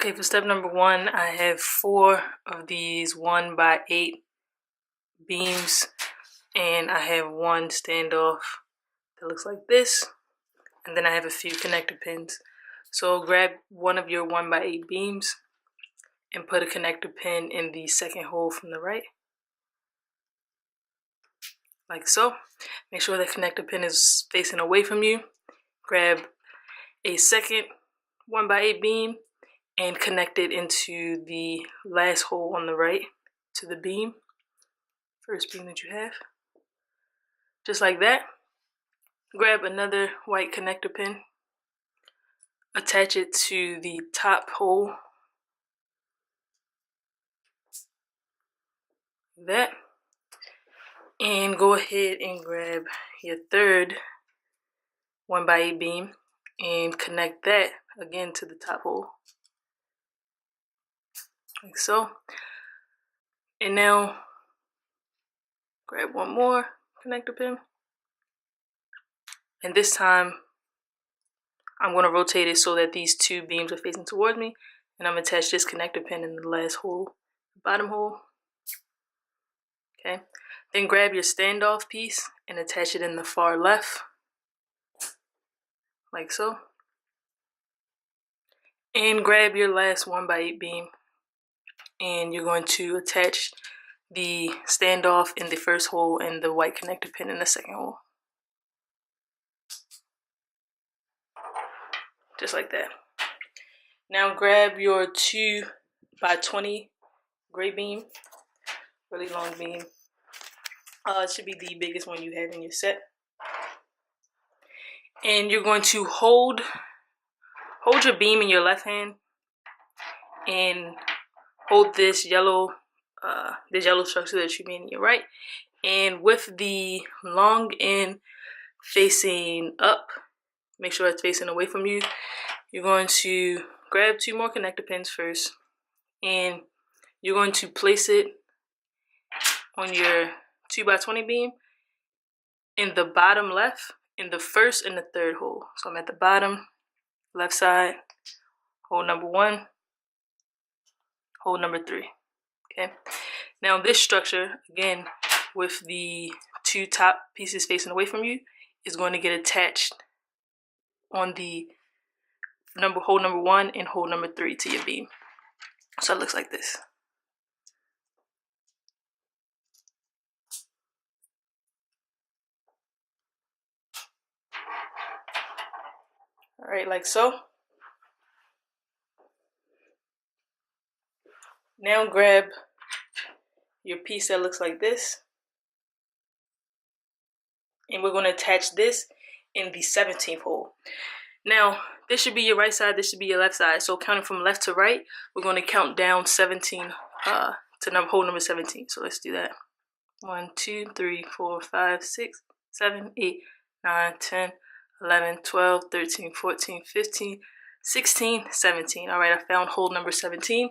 Okay, for step number 1, I have 4 of these 1x8 beams, and I have one standoff that looks like this, and then I have a few connector pins. So grab one of your 1x8 beams and put a connector pin in the second hole from the right, like so. Make sure the connector pin is facing away from you. Grab a second 1x8 beam and connect it into the last hole on the right to the beam, first beam that you have. Just like that. Grab another white connector pin, attach it to the top hole, that, and go ahead and grab your third 1x8 beam and connect that again to the top hole, like so. And now grab one more connector pin, and this time I'm going to rotate it so that these two beams are facing towards me, and I'm going to attach this connector pin in the last hole, bottom hole. Okay, then grab your standoff piece and attach it in the far left, like so. And grab your last 1x8 beam, and you're going to attach the standoff in the first hole and the white connector pin in the second hole. Just like that. Now grab your 2x20 gray beam, really long beam. It should be the biggest one you have in your set. And you're going to hold your beam in your left hand and hold this yellow structure that you made in your right. And with the long end facing up, make sure it's facing away from you, you're going to grab 2 more connector pins first, and you're going to place it on your 2x20 beam in the bottom left, in the first and the third hole. So I'm at the bottom left side, hole number 1, hole number 3. Okay, now this structure, again with the 2 top pieces facing away from you, is going to get attached on the hole number 1 and hole number 3 to your beam. So it looks like this. Alright, like so. Now grab your piece that looks like this, and we're going to attach this in the 17th hole. Now, this should be your right side, this should be your left side. So counting from left to right, we're going to count down 17 to hole number 17. So let's do that. 1, 2, 3, 4, 5, 6, 7, 8, 9, 10, 11, 12, 13, 14, 15, 16, 17. All right, I found hole number 17.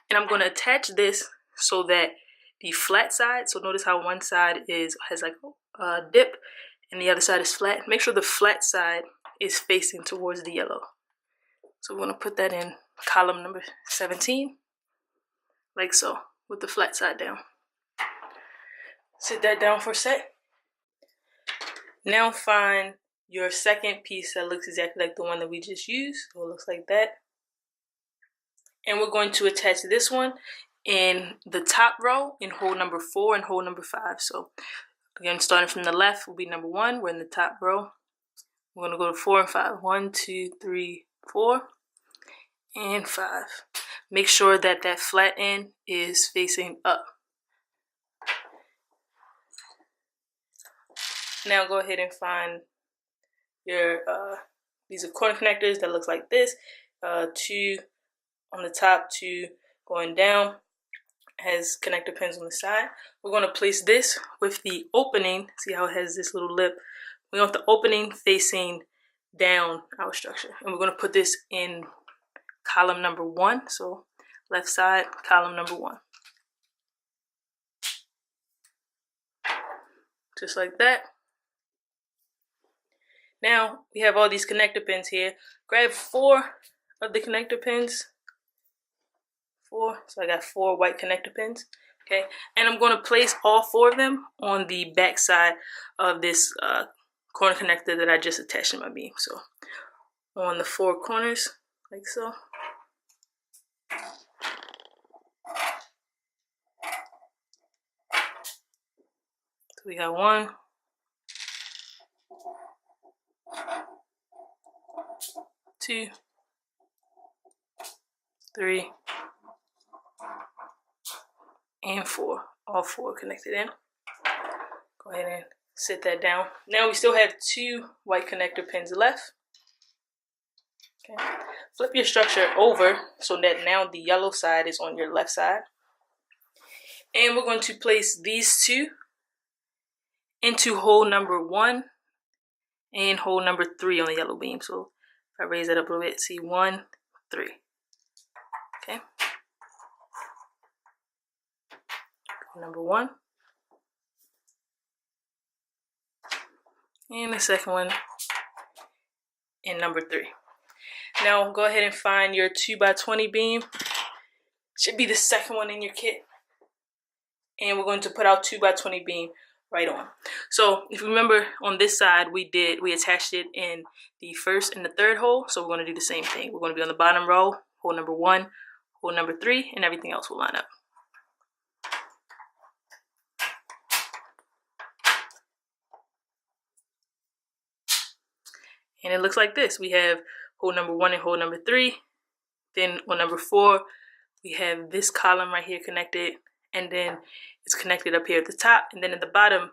And I'm going to attach this so that the flat side, so notice how one side has like a dip and the other side is flat. Make sure the flat side is facing towards the yellow. So we're going to put that in column number 17, like so, with the flat side down. Sit that down for a sec. Now find your second piece that looks exactly like the one that we just used. So it looks like that. And we're going to attach this one in the top row in hole number 4 and hole number 5. So again, starting from the left will be number 1. We're in the top row. We're going to go to 4 and 5. 1, 2, 3, 4, and 5. Make sure that that flat end is facing up. Now go ahead and find your, these are corner connectors that looks like this. 2 on the top, 2 going down, has connector pins on the side. We're going to place this with the opening. See how it has this little lip? We want the opening facing down our structure. And we're going to put this in column number 1. So left side, column number 1. Just like that. Now we have all these connector pins here. Grab 4 of the connector pins 4. So I got 4 white connector pins. Okay, and I'm going to place all 4 of them on the back side of this corner connector that I just attached to my beam. So on the 4 corners, like so. So we got 1, 2, 3, and 4. All 4 connected in. Go ahead and set that down. Now we still have 2 white connector pins left. Okay. Flip your structure over so that now the yellow side is on your left side. And we're going to place these 2 into hole number 1 and hole number 3 on the yellow beam. So if I raise it up a little bit, see 1, 3. Okay. Number 1. And the second one in number 3. Now go ahead and find your 2x20 beam. Should be the second one in your kit. And we're going to put our 2x20 beam right on. So if you remember on this side, we attached it in the first and the third hole. So we're going to do the same thing. We're going to be on the bottom row, hole number 1, hole number 3, and everything else will line up. And it looks like this. We have hole number 1 and hole number 3. Then on number 4, we have this column right here connected. And then it's connected up here at the top. And then at the bottom,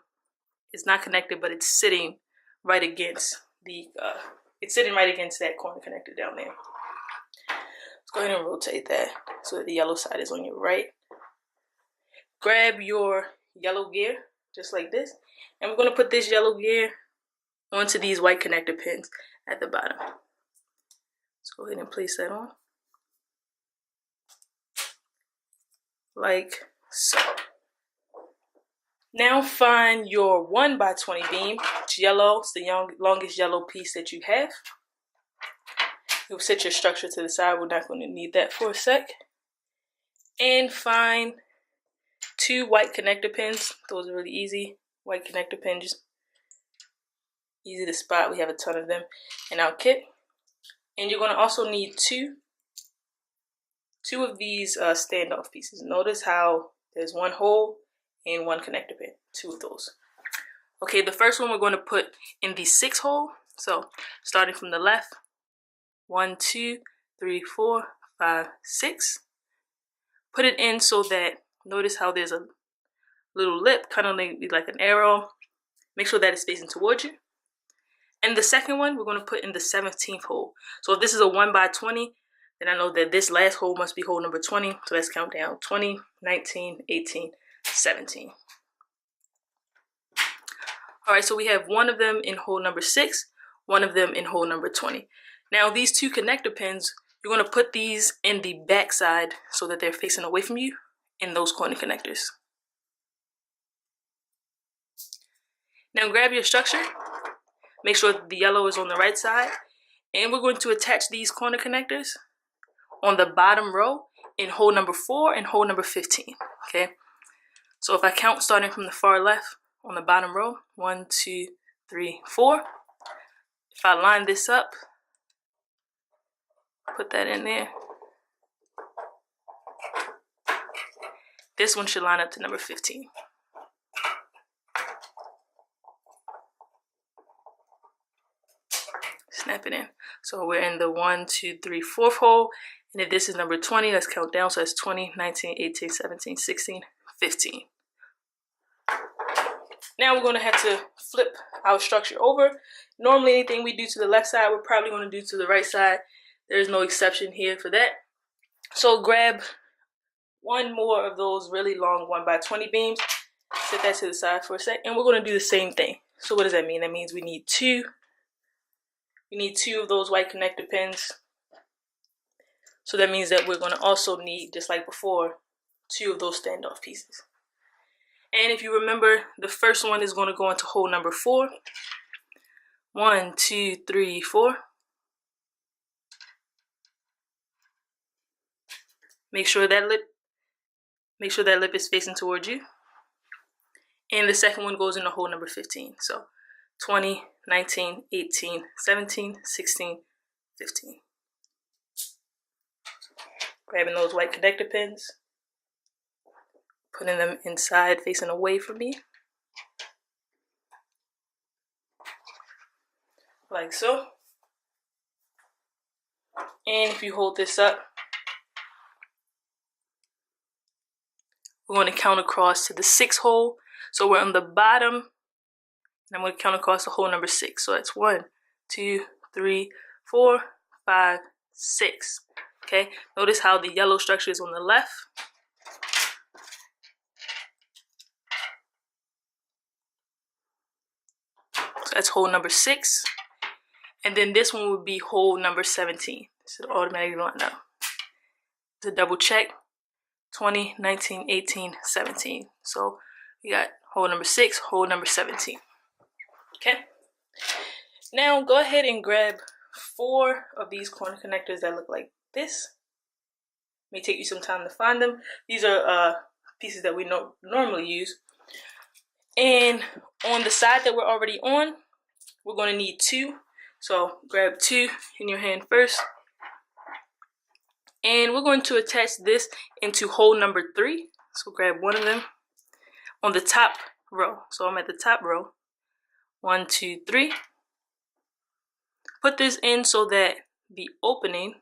it's not connected, but it's sitting right against that corner connector down there. Let's go ahead and rotate that so that the yellow side is on your right. Grab your yellow gear, just like this. And we're going to put this yellow gear onto these white connector pins at the bottom. Let's go ahead and place that on. Like so. Now find your 1x20 beam. It's yellow. It's the longest yellow piece that you have. You'll set your structure to the side. We're not going to need that for a sec. And find 2 white connector pins. Those are really easy. White connector pins. Easy to spot. We have a ton of them in our kit. And you're going to also need two of these standoff pieces. Notice how there's 1 hole and 1 connector pin. 2 of those. Okay, the first one we're going to put in the 6 hole. So starting from the left, 1, 2, 3, 4, 5, 6. Put it in so that, notice how there's a little lip, kind of like an arrow. Make sure that it's facing towards you. And the second one, we're going to put in the 17th hole. So if this is a 1x20, then I know that this last hole must be hole number 20. So let's count down. 20, 19, 18, 17. Alright, so we have 1 of them in hole number 6, 1 of them in hole number 20. Now these 2 connector pins, you're going to put these in the back side so that they're facing away from you in those corner connectors. Now grab your structure. Make sure the yellow is on the right side. And we're going to attach these corner connectors on the bottom row in hole number 4 and hole number 15. Okay. So if I count starting from the far left on the bottom row, 1, 2, 3, 4. If I line this up, put that in there. This one should line up to number 15. Snap it in. So we're in the 1, 2, 3, 4th hole. And if this is number 20, let's count down. So that's 20, 19, 18, 17, 16, 15. Now we're going to have to flip our structure over. Normally anything we do to the left side, we're probably going to do to the right side. There's no exception here for that. So grab 1 more of those really long 1x20 beams. Set that to the side for a sec. And we're going to do the same thing. So what does that mean? That means we need 2. We need 2 of those white connector pins. So that means that we're going to also need, just like before, 2 of those standoff pieces. And if you remember, the first one is going to go into hole number 4. 1, 2, 3, 4. Make sure that lip is facing towards you. And the second one goes into hole number 15. So 20, 19, 18, 17, 16, 15. Grabbing those white connector pins, putting them inside facing away from me. Like so. And if you hold this up, we're going to count across to the 6th hole. So we're on the bottom, and I'm going to count across to hole number 6. So that's 1, 2, 3, 4, 5, 6. Okay, notice how the yellow structure is on the left. So that's hole number 6. And then this one would be hole number 17. So it automatically line up. To double check, 20, 19, 18, 17. So we got hole number 6, hole number 17. Okay. Now go ahead and grab 4 of these corner connectors that look like this. It may take you some time to find them. These are pieces that we normally use. And on the side that we're already on, we're going to need 2. So grab 2 in your hand first. And we're going to attach this into hole number 3. So grab one of them on the top row. So I'm at the top row. 1, 2, 3. Put this in so that the opening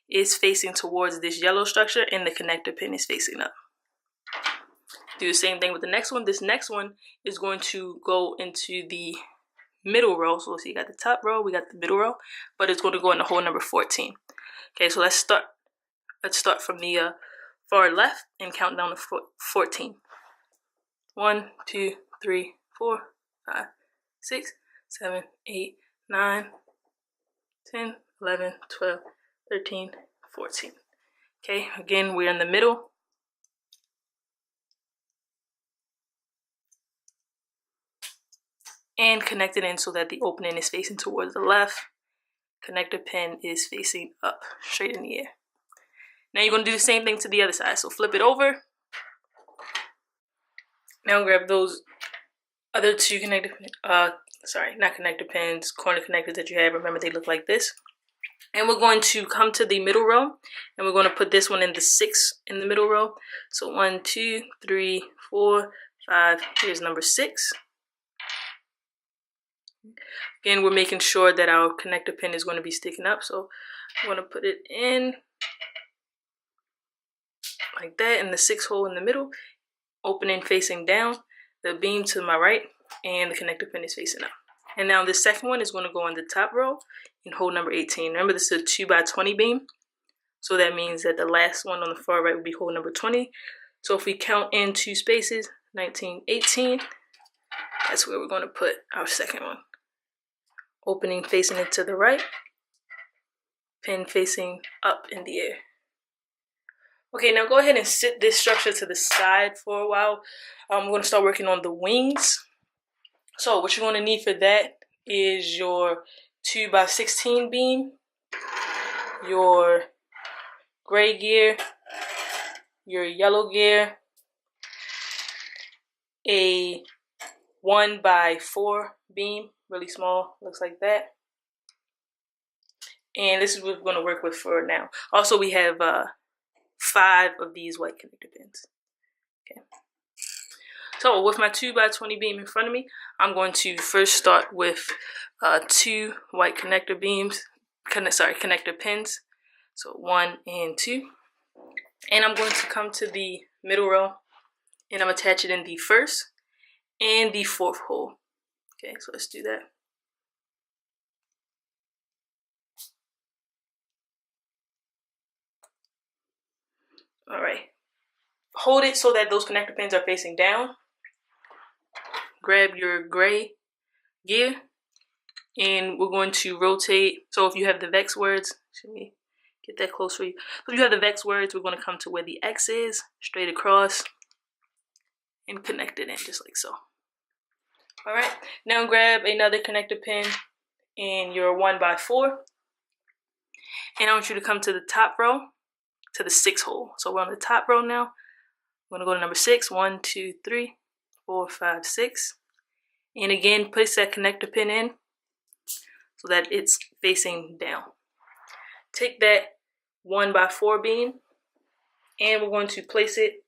is facing towards this yellow structure and the connector pin is facing up. Do the same thing with the next one. This next one is going to go into the middle row. So you got the top row, we got the middle row, but it's going to go into hole number 14. Okay, so let's start from the far left and count down to 14. 1, 2, 3, 4, 5, 6, 7, 8, 9, 10, 11, 12, 13, 14. Okay, again, we're in the middle. And connect it in so that the opening is facing towards the left. Connector pin is facing up, straight in the air. Now you're going to do the same thing to the other side. So flip it over. Now grab those other 2 connector pins, corner connectors that you have. Remember, they look like this. And we're going to come to the middle row, and we're going to put this one in the 6 in the middle row. So 1, 2, 3, 4, 5. Here's number 6. Again, we're making sure that our connector pin is going to be sticking up. So I'm going to put it in like that in the 6th hole in the middle, opening facing down, the beam to my right, and the connector pin is facing up. And now the second one is going to go on the top row in hole number 18. Remember, this is a 2x20 beam. So that means that the last one on the far right will be hole number 20. So if we count in 2 spaces, 19, 18, that's where we're going to put our second one. Opening facing it to the right, pin facing up in the air. Okay, now go ahead and sit this structure to the side for a while. We're going to start working on the wings. So what you're going to need for that is your 2x16 beam, your gray gear, your yellow gear, a 1x4 beam, really small, looks like that. And this is what we're going to work with for now. Also, we have 5 of these white connector pins. Okay. So with my 2x20 beam in front of me, I'm going to first start with 2 white connector beams, connector pins. So 1 and 2. And I'm going to come to the middle row, and I'm attach it in the 1st and the 4th hole. Okay, so let's do that. All right. Hold it so that those connector pins are facing down. Grab your gray gear, and we're going to rotate. So if you have the VEX words, let me get that close for you. So if you have the VEX words, we're going to come to where the X is, straight across, and connect it in just like so. All right, now grab another connector pin in your 1x4, And I want you to come to the top row, to the 6th hole. So we're on the top row now. We're gonna go to number 6. 1, 2, 3, 4, 5, 6. And again, place that connector pin in so that it's facing down. Take that 1x4 beam and we're going to place it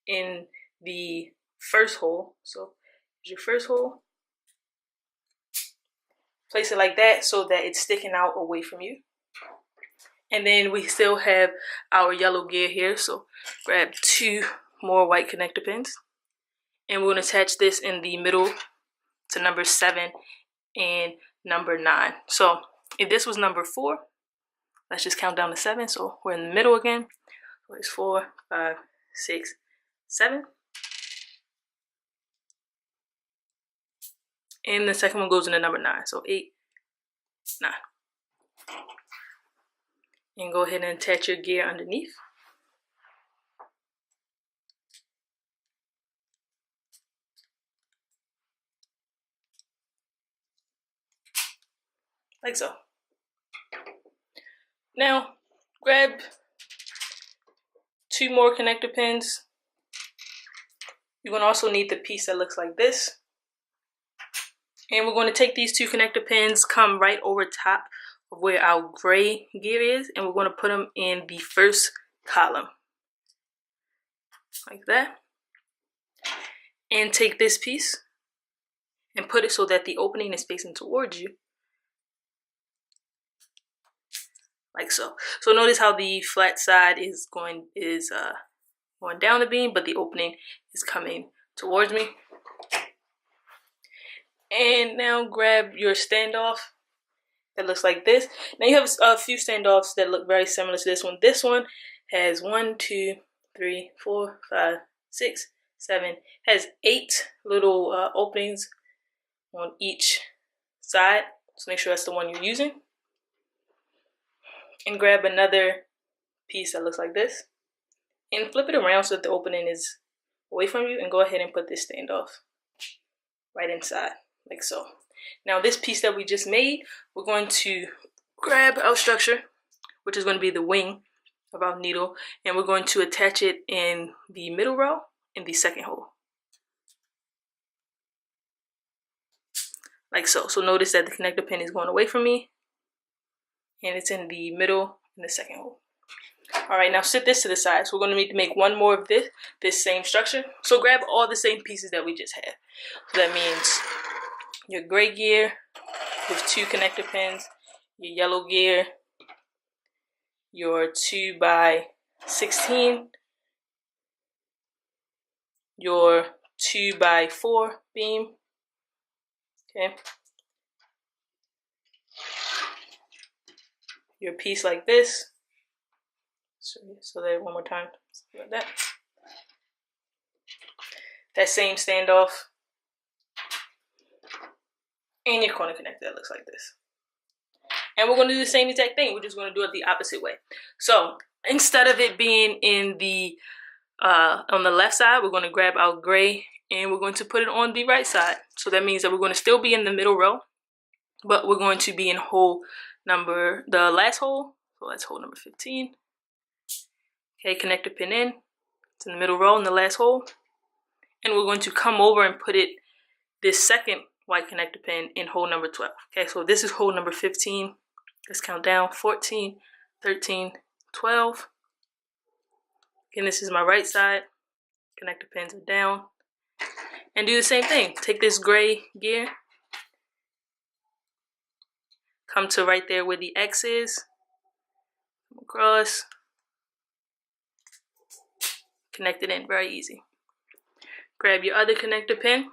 in the 1st hole. So here's your 1st hole. Place it like that so that it's sticking out away from you. And then we still have our yellow gear here. So grab 2 more white connector pins. And we're going to attach this in the middle to number 7 and number 9. So if this was number 4, let's just count down to 7. So we're in the middle again. So it's 4, 5, 6, 7. And the second one goes into number 9. So 8, 9. And go ahead and attach your gear underneath. Like so. Now, grab 2 more connector pins. You're going to also need the piece that looks like this. And we're going to take these 2 connector pins, come right over top of where our gray gear is, and we're going to put them in the 1st column. Like that. And take this piece and put it so that the opening is facing towards you. Like so. So notice how the flat side is going down the beam, but the opening is coming towards me. And now grab your standoff that looks like this. Now you have a few standoffs that look very similar to this one. This one has 1, 2, 3, 4, 5, 6, 7. Has 8 little openings on each side. So make sure that's the one you're using. And grab another piece that looks like this and flip it around so that the opening is away from you, and go ahead and put this standoff right inside, like so. Now this piece that we just made, we're going to grab our structure, which is going to be the wing of our needle, and we're going to attach it in the middle row in the 2nd hole. Like so. So notice that the connector pin is going away from me, and it's in the middle in the 2nd hole. Alright, now sit this to the side. So we're going to need to make one more of this same structure. So grab all the same pieces that we just had. So that means your gray gear with 2 connector pins, your yellow gear, your 2x16, your 2x4 beam, okay, your piece like this. So there, one more time, like that. That same standoff, and your corner connector that looks like this. And we're going to do the same exact thing. We're just going to do it the opposite way. So instead of it being in the on the left side, we're going to grab our gray and we're going to put it on the right side. So that means that we're going to still be in the middle row, but we're going to be in hole number, the last hole. So that's hole number 15. Okay, connector pin in. It's in the middle row in the last hole. And we're going to come over and put it, this second white connector pin, in hole number 12. Okay, so this is hole number 15. Let's count down. 14, 13, 12. Again, this is my right side. Connector pins are down. And do the same thing. Take this gray gear. Come to right there where the X is. Come across. Connect it in, very easy. Grab your other connector pin,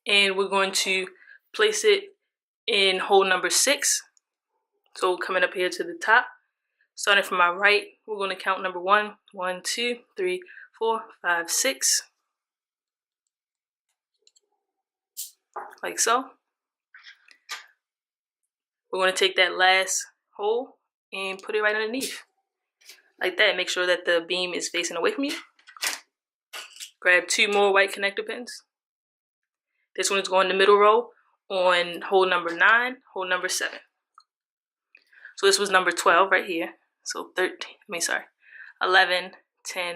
and we're going to place it in hole number 6. So coming up here to the top, starting from my right, we're going to count number 1, 1, 2, 3, 4, 5, 6, like so. We're going to take that last hole and put it right underneath. Like that. Make sure that the beam is facing away from you. Grab 2 more white connector pins. This one is going in the middle row on hole number 9, hole number 7. So this was number 12 right here. So 11, 10,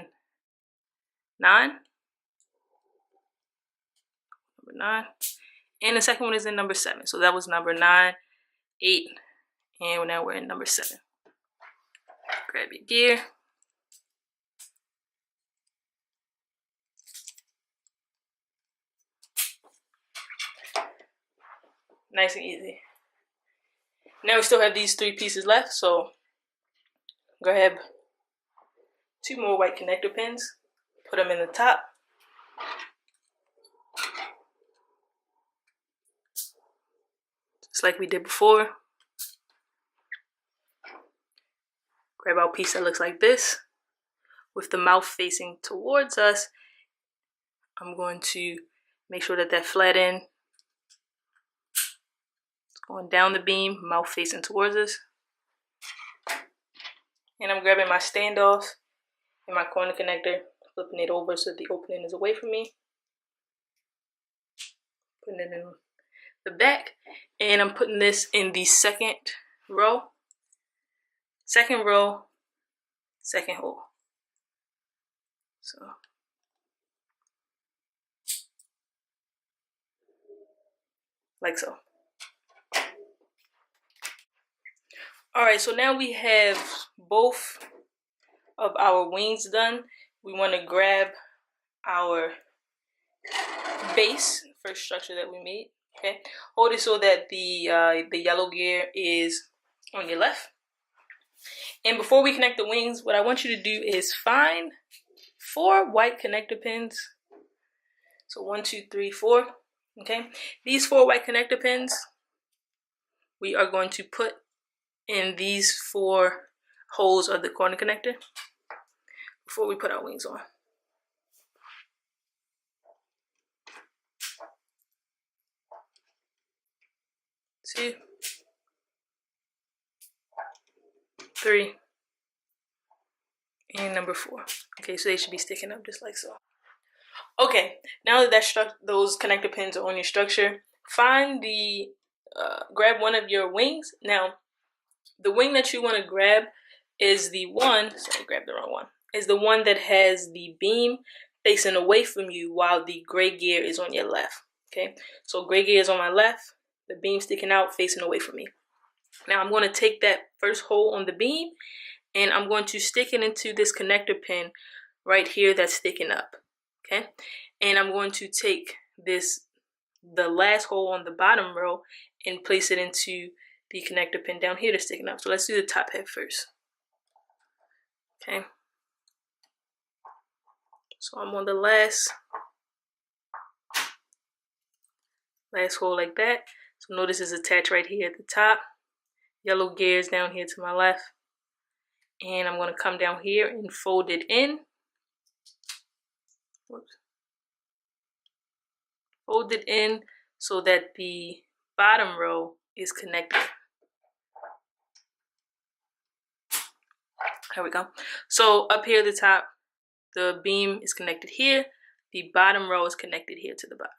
9. Number 9. And the second one is in number 7. So that was number 9, 8, and now we're in number 7. Grab your gear. Nice and easy. Now we still have these 3 pieces left, so grab 2 more white connector pins, put them in the top. Just like we did before. Grab our piece that looks like this, with the mouth facing towards us. I'm going to make sure that that flat end is going down the beam, mouth facing towards us. And I'm grabbing my standoff and my corner connector, flipping it over so the opening is away from me. Putting it in the back, and I'm putting this in the second row. Second row, second hole. So like so. Alright, so now we have both of our wings done. We want to grab our base first structure that we made. Okay, hold it so that the yellow gear is on your left. And before we connect the wings, what I want you to do is find 4 white connector pins. So 1, 2, 3, 4. Okay, these 4 white connector pins we are going to put in these 4 holes of the corner connector before we put our wings on. 2, 3, and number 4. Okay, so they should be sticking up just like so. Okay, now that those connector pins are on your structure, find the grab one of your wings. Now, the wing that you want to grab is the one. Sorry, I grabbed the wrong one. Is the one that has the beam facing away from you while the gray gear is on your left. Okay, so gray gear is on my left, the beam sticking out, facing away from me. Now I'm going to take that first hole on the beam, and I'm going to stick it into this connector pin right here that's sticking up. Okay, and I'm going to take the last hole on the bottom row and place it into the connector pin down here that's sticking up. So let's do the top head first. Okay, so I'm on the last hole like that. So notice it's attached right here at the top. Yellow gear is down here to my left. And I'm going to come down here and fold it in. Whoops. Fold it in so that the bottom row is connected. There we go. So up here at the top, the beam is connected here. The bottom row is connected here to the bottom.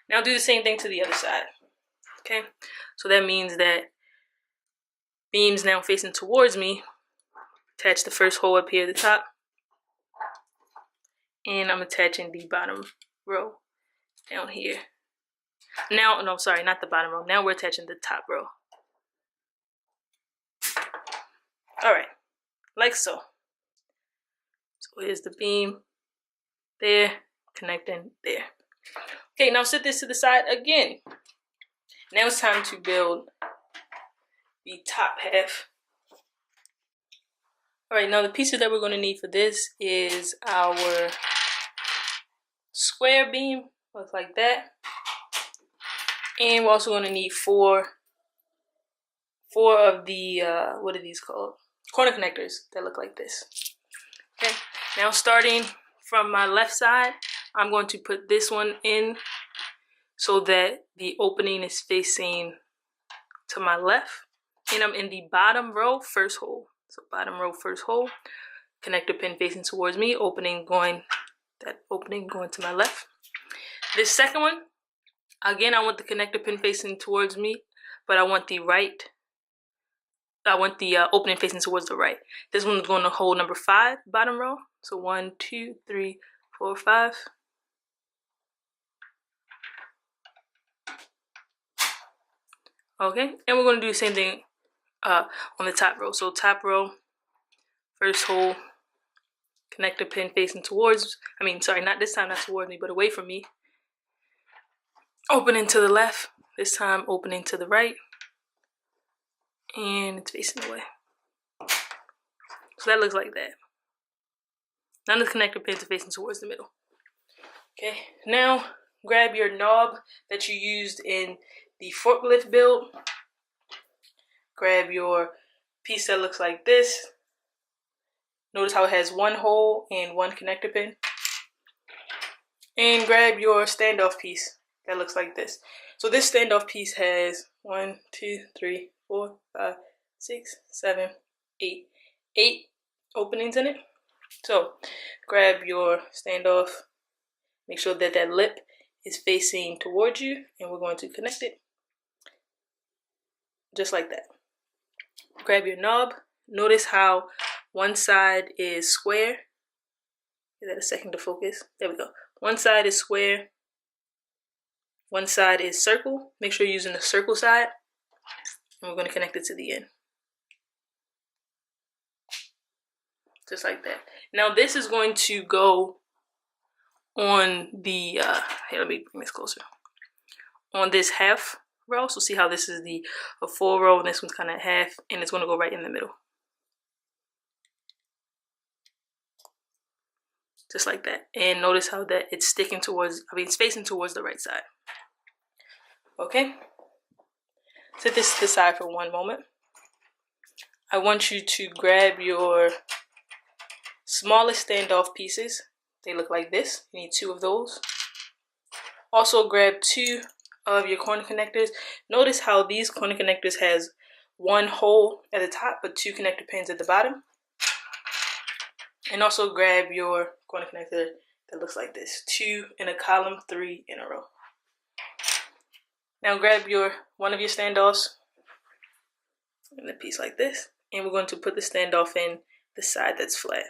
Now do the same thing to the other side. Okay, so that means that beam's now facing towards me. Attach the first hole up here at the top. And I'm attaching the bottom row down here. Now, no, sorry, not the bottom row. Now we're attaching the top row. Alright, like so. So here's the beam there, connecting there. Okay, now set this to the side again. Now it's time to build the top half. Alright, now the pieces that we're going to need for this is our square beam, looks like that. And we're also going to need four of the, what are these called? Corner connectors that look like this. Okay, now starting from my left side, I'm going to put this one in so that the opening is facing to my left. And I'm in the bottom row, first hole. So bottom row, first hole. Connector pin facing towards me, that opening going to my left. This second one, again, I want the connector pin facing towards me, but I want the right I want the opening facing towards the right. This one's going to hold number 5, bottom row. So 1, 2, 3, 4, 5. Okay, and we're going to do the same thing on the top row. So top row, first hole, connector pin facing towards, not this time, not towards me, but away from me. Opening to the left, this time opening to the right, and it's facing away. So that looks like that. None of the connector pins are facing towards the middle. Okay, now grab your knob that you used in the forklift build. Grab your piece that looks like this. Notice how it has one hole and one connector pin. And grab your standoff piece that looks like this. So this standoff piece has 1, 2, 3, 4, 5, 6, 7, 8. 8 openings in it. So grab your standoff. Make sure that that lip is facing towards you, and we're going to connect it just like that. Grab your knob. Notice how one side is square. Give that a second to focus. There we go. One side is square. One side is circle. Make sure you're using the circle side. And we're going to connect it to the end. Just like that. Now this is going to go on the, here, let me bring this closer. On this half row. So see how this is a full row and this one's kind of half, and it's going to go right in the middle. Just like that. And notice how that it's sticking towards, it's facing towards the right side. Okay. Set this to the side for one moment. I want you to grab your smallest standoff pieces. They look like this. You need 2 of those. Also grab 2 of your corner connectors. Notice how these corner connectors has one hole at the top but 2 connector pins at the bottom. And also grab your corner connector that looks like this. 2 in a column, 3 in a row. Now grab one of your standoffs in a piece like this, and we're going to put the standoff in the side that's flat.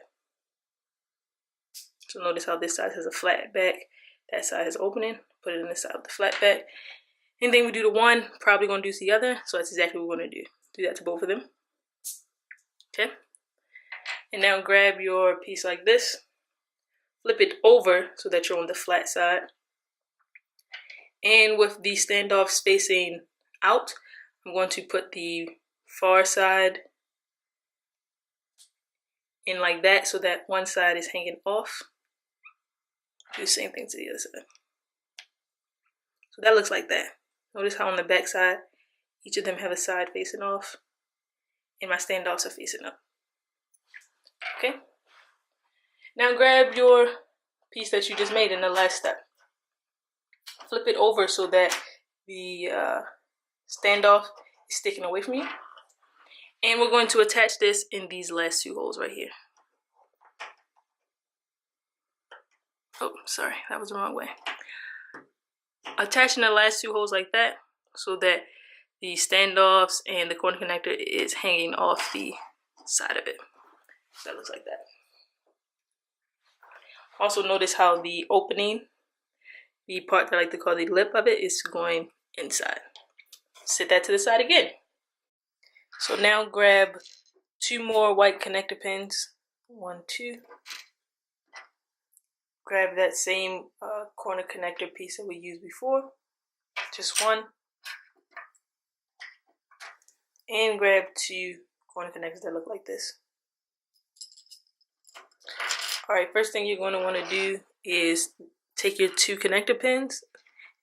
So notice how this side has a flat back, that side has opening. Put it in the side with the flat back. Anything we do to one, probably going to do to the other. So that's exactly what we're going to do. Do that to both of them. Okay. And now grab your piece like this. Flip it over so that you're on the flat side. And with the standoffs facing out, I'm going to put the far side in like that so that one side is hanging off. Do the same thing to the other side. So that looks like that. Notice how on the back side, each of them have a side facing off, and my standoffs are facing up. Okay. Now grab your piece that you just made in the last step. Flip it over so that the standoff is sticking away from you. And we're going to attach this in these last 2 holes right here. Oh, sorry, that was the wrong way. Attaching the last 2 holes like that so that the standoffs and the corner connector is hanging off the side of it. So that looks like that. Also notice how the opening, the part that I like to call the lip of it, is going inside. Set that to the side again. So now grab 2 more white connector pins. 1, 2. Grab that same corner connector piece that we used before. Just 1. And grab 2 corner connectors that look like this. Alright, first thing you're going to want to do is take your 2 connector pins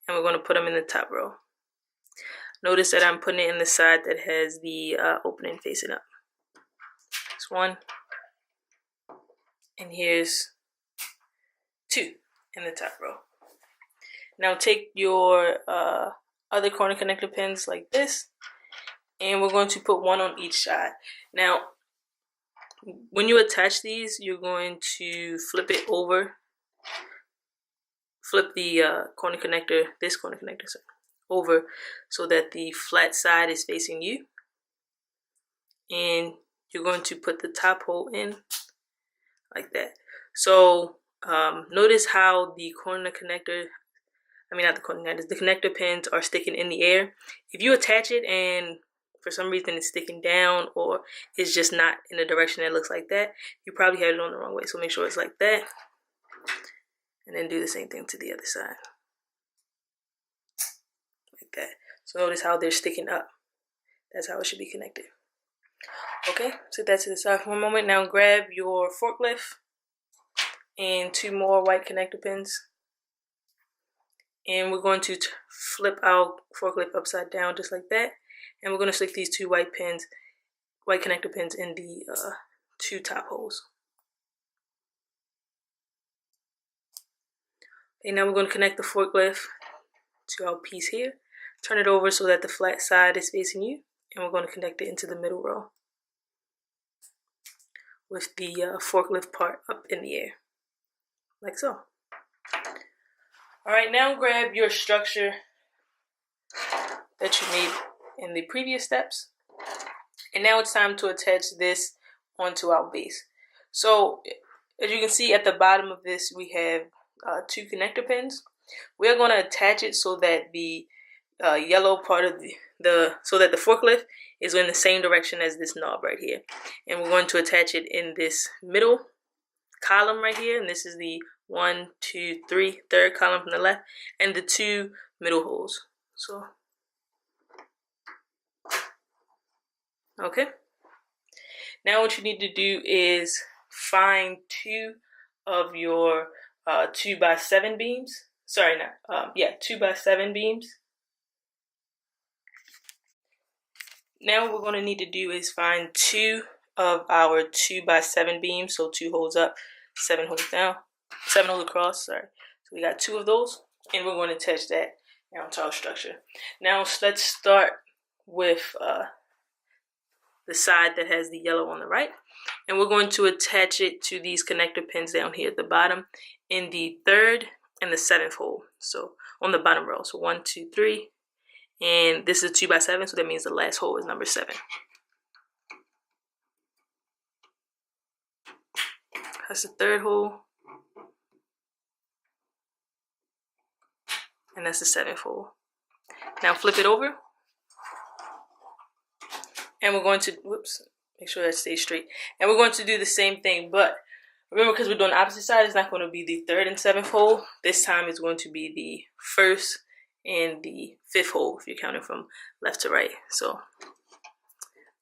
and we're going to put them in the top row. Notice that I'm putting it in the side that has the opening facing up. That's 1. And here's 2 in the top row. Now take your other corner connector pins like this, and we're going to put 1 on each side. Now, when you attach these, you're going to flip it over. Flip the corner connector, this corner connector, over so that the flat side is facing you. and you're going to put the top hole in like that. So notice how the corner connector, not the corner connectors, the connector pins are sticking in the air. If you attach it and for some reason it's sticking down or it's just not in the direction that looks like that, you probably had it on the wrong way. So make sure it's like that, and then do the same thing to the other side, like that. So notice how they're sticking up. That's how it should be connected. Okay, set that to the side for one moment. Now grab your forklift and 2 more white connector pins. And we're going to flip our forklift upside down just like that. And we're going to stick these 2 white connector pins in the 2 top holes. Okay, now we're going to connect the forklift to our piece here. Turn it over so that the flat side is facing you. And we're going to connect it into the middle row with the forklift part up in the air, like so. Alright, now grab your structure that you made in the previous steps. And now it's time to attach this onto our base. So, as you can see at the bottom of this, we have 2 connector pins. We're going to attach it so that the yellow part of so that the forklift is in the same direction as this knob right here. And we're going to attach it in this middle column right here. And this is the 1, 2, 3, third column from the left, and the 2 middle holes. So, okay. Now what you need to do is find 2 of your 2x7 beams. Sorry, 2x7 beams. Now what we're going to need to do is find 2 of our 2x7 beams. So 2 holes up, 7 holes down, 7 holes across, sorry. So we got 2 of those, and we're going to attach that onto our structure. Now let's start with the side that has the yellow on the right. And we're going to attach it to these connector pins down here at the bottom in the 3rd and the 7th hole. So on the bottom row. So 1, 2, 3. And this is a 2x7, so that means the last hole is number 7. That's the 3rd hole. And that's the 7th hole. Now flip it over. And we're going to, make sure that stays straight. And we're going to do the same thing, but remember, because we're doing the opposite side, it's not going to be the 3rd and 7th hole. This time it's going to be the 1st and the 5th hole, if you're counting from left to right. So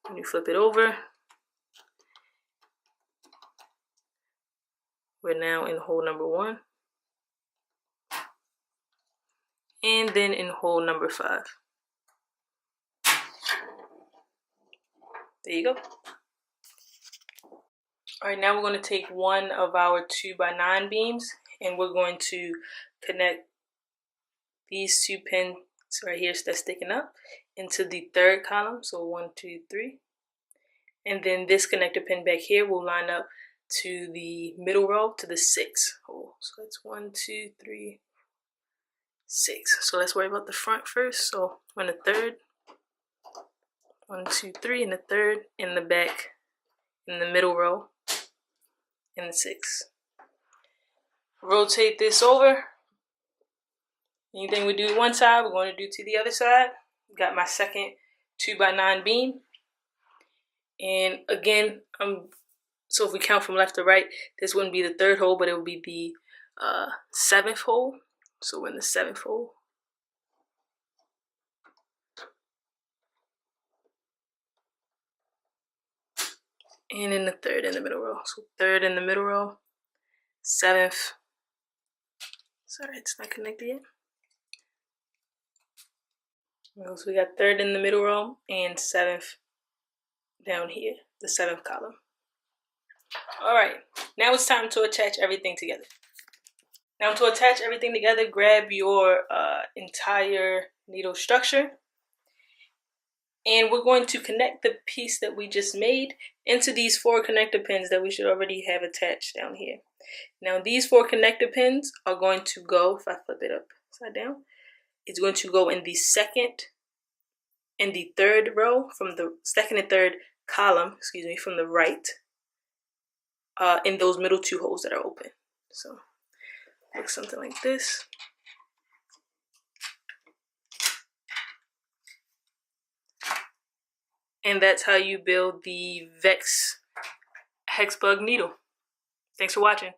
when you flip it over, we're now in hole number 1. And then in hole number 5. There you go. Alright, now we're going to take one of our 2x9 beams, and we're going to connect these 2 pins right here that's sticking up into the 3rd column. So 1, 2, 3. And then this connector pin back here will line up to the middle row to the 6th hole. So that's 1, 2, 3, 6. So let's worry about the front first. So on the 3rd, 1, 2, 3 in the 3rd, in the back, in the middle row, in the 6th. Rotate this over. Anything we do to one side, we're going to do to the other side. Got my second 2x9 beam. And again, so if we count from left to right, this wouldn't be the 3rd hole, but it would be the 7th hole. So we're in the 7th hole. And in the 3rd in the middle row. So 3rd in the middle row, 7th. Sorry, it's not connected yet. So we got 3rd in the middle row and 7th down here, the 7th column. Alright, now it's time to attach everything together. Now to attach everything together, grab your entire needle structure. And we're going to connect the piece that we just made into these 4 connector pins that we should already have attached down here. Now these 4 connector pins are going to go, if I flip it upside down, it's going to go in the 2nd and the 3rd row from the 2nd and 3rd column, excuse me, from the right in those middle 2 holes that are open. So looks something like this. And that's how you build the VEX HEXBUG needle. Thanks for watching.